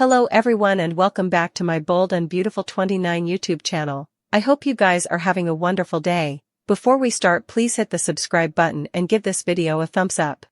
Hello everyone and welcome back to my Bold and Beautiful 29 YouTube channel. I hope you guys are having a wonderful day. Before we start, please hit the subscribe button and give this video a thumbs up.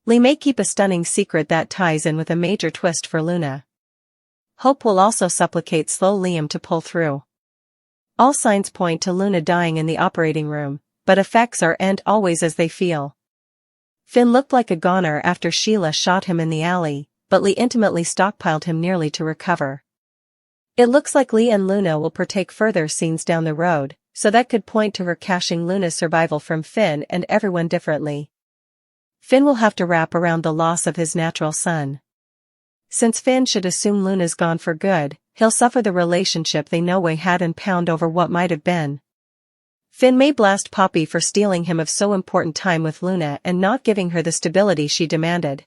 Lee may keep a stunning secret that ties in with a major twist for Luna. Hope will also supplicate slow Liam to pull through. All signs point to Luna dying in the operating room, but effects aren't always as they feel. Finn looked like a goner after Sheila shot him in the alley, but Lee intimately stockpiled him nearly to recover. It looks like Lee and Luna will partake further scenes down the road, so that could point to her cashing Luna's survival from Finn and everyone differently. Finn will have to wrap around the loss of his natural son. Since Finn should assume Luna's gone for good, he'll suffer the relationship they no way had and pound over what might have been. Finn may blast Poppy for stealing him of so important time with Luna and not giving her the stability she demanded.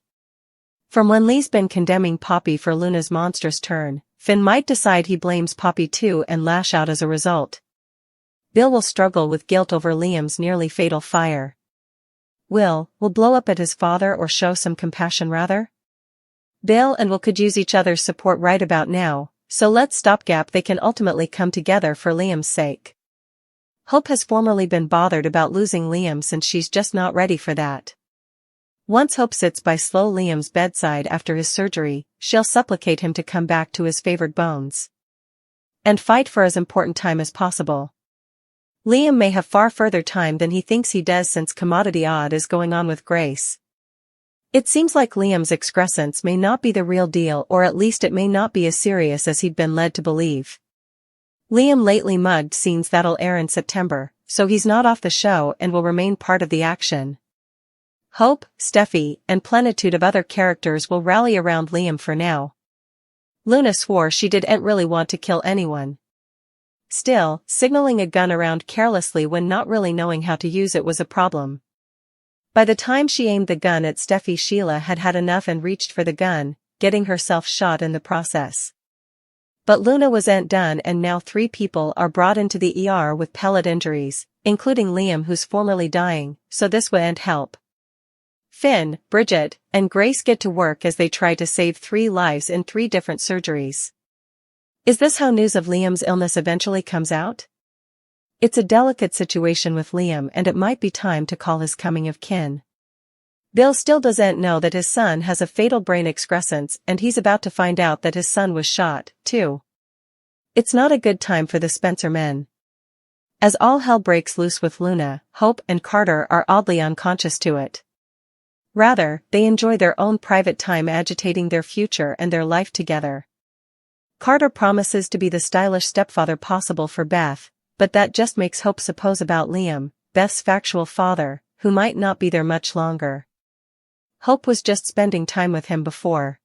From when Lee's been condemning Poppy for Luna's monstrous turn, Finn might decide he blames Poppy too and lash out as a result. Bill will struggle with guilt over Liam's nearly fatal fire. Will blow up at his father or show some compassion rather? Bill and Will could use each other's support right about now, so let's stopgap they can ultimately come together for Liam's sake. Hope has formerly been bothered about losing Liam since she's just not ready for that. Once Hope sits by slow Liam's bedside after his surgery, she'll supplicate him to come back to his favored bones and fight for as important time as possible. Liam may have far further time than he thinks he does since commodity odd is going on with Grace. It seems like Liam's excrescence may not be the real deal, or at least it may not be as serious as he'd been led to believe. Liam lately mugged scenes that'll air in September, so he's not off the show and will remain part of the action. Hope, Steffi, and plenitude of other characters will rally around Liam for now. Luna swore she didn't really want to kill anyone. Still, signaling a gun around carelessly when not really knowing how to use it was a problem. By the time she aimed the gun at Steffi, Sheila had had enough and reached for the gun, getting herself shot in the process. But Luna wasn't done, and now 3 people are brought into the ER with pellet injuries, including Liam, who's formerly dying, so this won't help. Finn, Bridget, and Grace get to work as they try to save 3 lives in 3 different surgeries. Is this how news of Liam's illness eventually comes out? It's a delicate situation with Liam, and it might be time to call his coming of kin. Bill still doesn't know that his son has a fatal brain excrescence, and he's about to find out that his son was shot, too. It's not a good time for the Spencer men. As all hell breaks loose with Luna, Hope and Carter are oddly unconscious to it. Rather, they enjoy their own private time agitating their future and their life together. Carter promises to be the stylish stepfather possible for Beth, but that just makes Hope suppose about Liam, Beth's factual father, who might not be there much longer. Hope was just spending time with him before.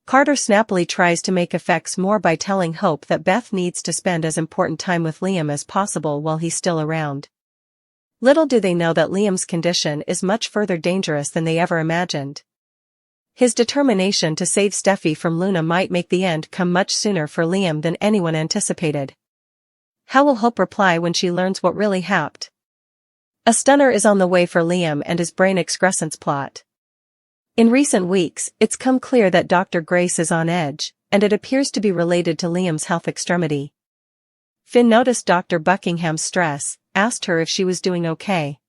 Carter snappily tries to make effects more by telling Hope that Beth needs to spend as important time with Liam as possible while he's still around. Little do they know that Liam's condition is much further dangerous than they ever imagined. His determination to save Steffi from Luna might make the end come much sooner for Liam than anyone anticipated. How will Hope reply when she learns what really happened? A stunner is on the way for Liam and his brain excrescence plot. In recent weeks, it's come clear that Dr. Grace is on edge, and it appears to be related to Liam's health extremity. Finn noticed Dr. Buckingham's stress, asked her if she was doing okay.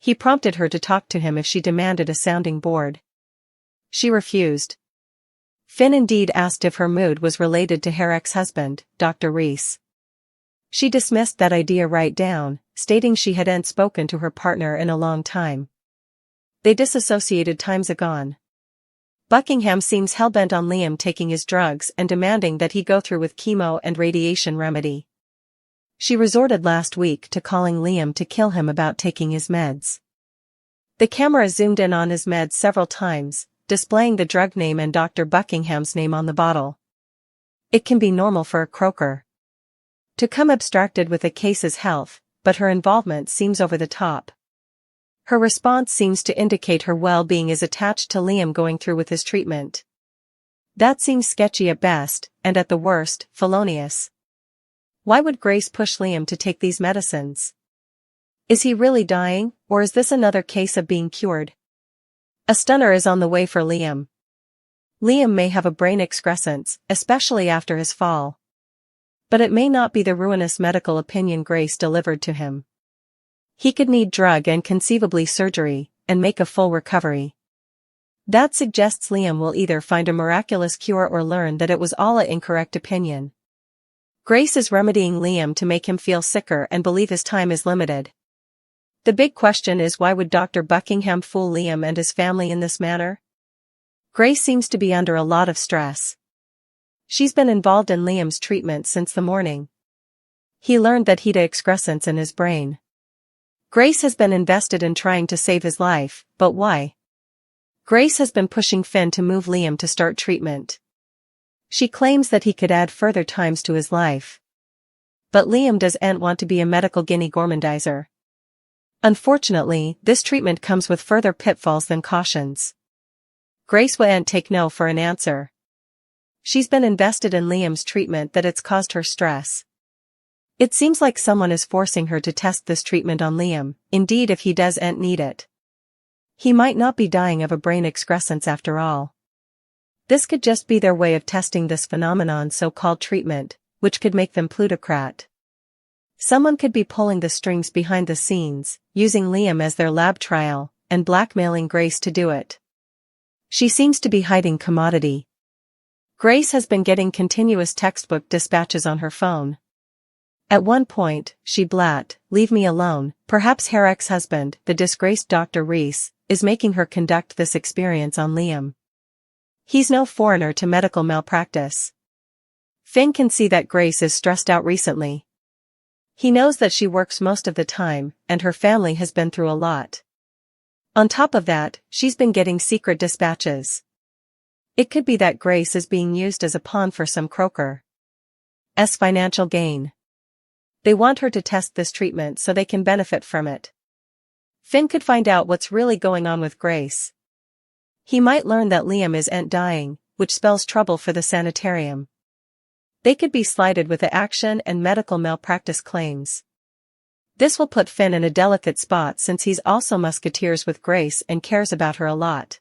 He prompted her to talk to him if she demanded a sounding board. She refused. Finn indeed asked if her mood was related to her ex-husband, Dr. Reese. She dismissed that idea right down, stating she hadn't spoken to her partner in a long time. They disassociated times agone. Buckingham seems hellbent on Liam taking his drugs and demanding that he go through with chemo and radiation remedy. She resorted last week to calling Liam to kill him about taking his meds. The camera zoomed in on his meds several times, displaying the drug name and Dr. Buckingham's name on the bottle. It can be normal for a croaker to come abstracted with a case's health, but her involvement seems over the top. Her response seems to indicate her well-being is attached to Liam going through with his treatment. That seems sketchy at best, and at the worst, felonious. Why would Grace push Liam to take these medicines? Is he really dying, or is this another case of being cured? A stunner is on the way for Liam. Liam may have a brain excrescence, especially after his fall. But it may not be the ruinous medical opinion Grace delivered to him. He could need drug and conceivably surgery, and make a full recovery. That suggests Liam will either find a miraculous cure or learn that it was all an incorrect opinion. Grace is remedying Liam to make him feel sicker and believe his time is limited. The big question is, why would Dr. Buckingham fool Liam and his family in this manner? Grace seems to be under a lot of stress. She's been involved in Liam's treatment since the morning. He learned that he'd excrescence in his brain. Grace has been invested in trying to save his life, but why? Grace has been pushing Finn to move Liam to start treatment. She claims that he could add further times to his life. But Liam doesn't want to be a medical guinea gourmandizer. Unfortunately, this treatment comes with further pitfalls than cautions. Grace won't take no for an answer. She's been invested in Liam's treatment that it's caused her stress. It seems like someone is forcing her to test this treatment on Liam, indeed if he doesn't need it. He might not be dying of a brain excrescence after all. This could just be their way of testing this phenomenon, so-called treatment, which could make them plutocrat. Someone could be pulling the strings behind the scenes, using Liam as their lab trial, and blackmailing Grace to do it. She seems to be hiding commodity. Grace has been getting continuous textbook dispatches on her phone. At one point, she blat, "Leave me alone." Perhaps her ex-husband, the disgraced Dr. Reese, is making her conduct this experience on Liam. He's no foreigner to medical malpractice. Finn can see that Grace is stressed out recently. He knows that she works most of the time, and her family has been through a lot. On top of that, she's been getting secret dispatches. It could be that Grace is being used as a pawn for some croaker's financial gain. They want her to test this treatment so they can benefit from it. Finn could find out what's really going on with Grace. He might learn that Liam isn't dying, which spells trouble for the sanitarium. They could be slighted with the action and medical malpractice claims. This will put Finn in a delicate spot since he's also musketeers with Grace and cares about her a lot.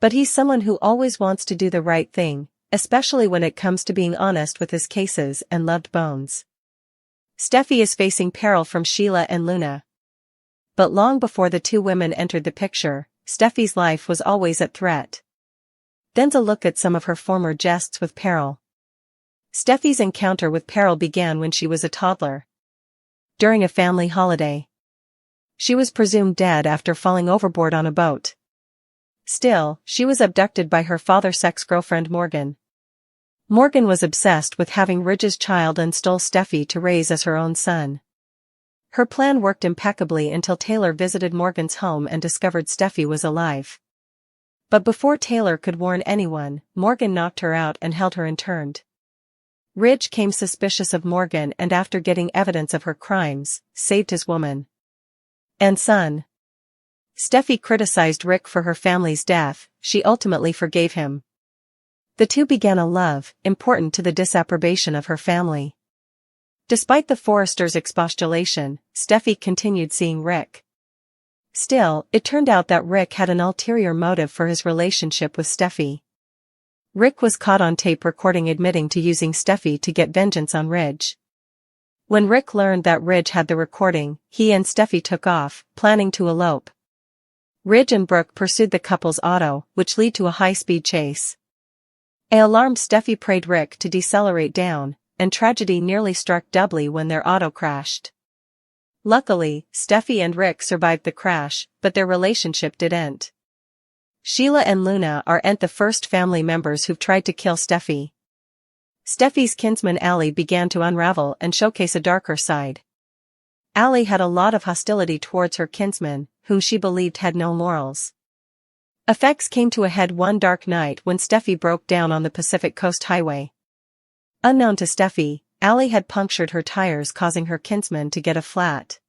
But he's someone who always wants to do the right thing, especially when it comes to being honest with his cases and loved bones. Steffi is facing peril from Sheila and Luna. But long before the two women entered the picture, Steffi's life was always at threat. Then's a look at some of her former jests with peril. Steffi's encounter with peril began when she was a toddler. During a family holiday. She was presumed dead after falling overboard on a boat. Still, she was abducted by her father's ex-girlfriend Morgan. Morgan was obsessed with having Ridge's child and stole Steffi to raise as her own son. Her plan worked impeccably until Taylor visited Morgan's home and discovered Steffi was alive. But before Taylor could warn anyone, Morgan knocked her out and held her interned. Ridge came suspicious of Morgan and after getting evidence of her crimes, saved his woman and son. Steffi criticized Rick for her family's death. She ultimately forgave him. The two began a love, important to the disapprobation of her family. Despite the Forresters' expostulation, Steffi continued seeing Rick. Still, it turned out that Rick had an ulterior motive for his relationship with Steffi. Rick was caught on tape recording admitting to using Steffi to get vengeance on Ridge. When Rick learned that Ridge had the recording, he and Steffi took off, planning to elope. Ridge and Brooke pursued the couple's auto, which led to a high-speed chase. Alarmed Steffi prayed Rick to decelerate down, and tragedy nearly struck doubly when their auto crashed. Luckily, Steffi and Rick survived the crash, but their relationship didn't. Sheila and Luna aren't the first family members who've tried to kill Steffi. Steffi's kinsman Allie began to unravel and showcase a darker side. Allie had a lot of hostility towards her kinsman, whom she believed had no morals. Effects came to a head one dark night when Steffi broke down on the Pacific Coast Highway. Unknown to Steffi, Allie had punctured her tires, causing her kinsman to get a flat.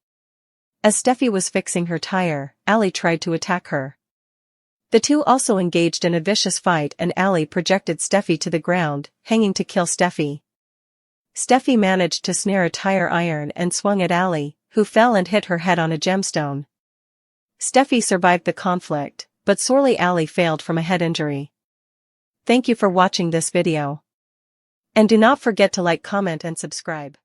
As Steffi was fixing her tire, Allie tried to attack her. The two also engaged in a vicious fight and Allie projected Steffi to the ground, hanging to kill Steffi. Steffi managed to snare a tire iron and swung at Allie, who fell and hit her head on a gemstone. Steffi survived the conflict, but sorely Allie failed from a head injury. Thank you for watching this video. And do not forget to like, comment and subscribe.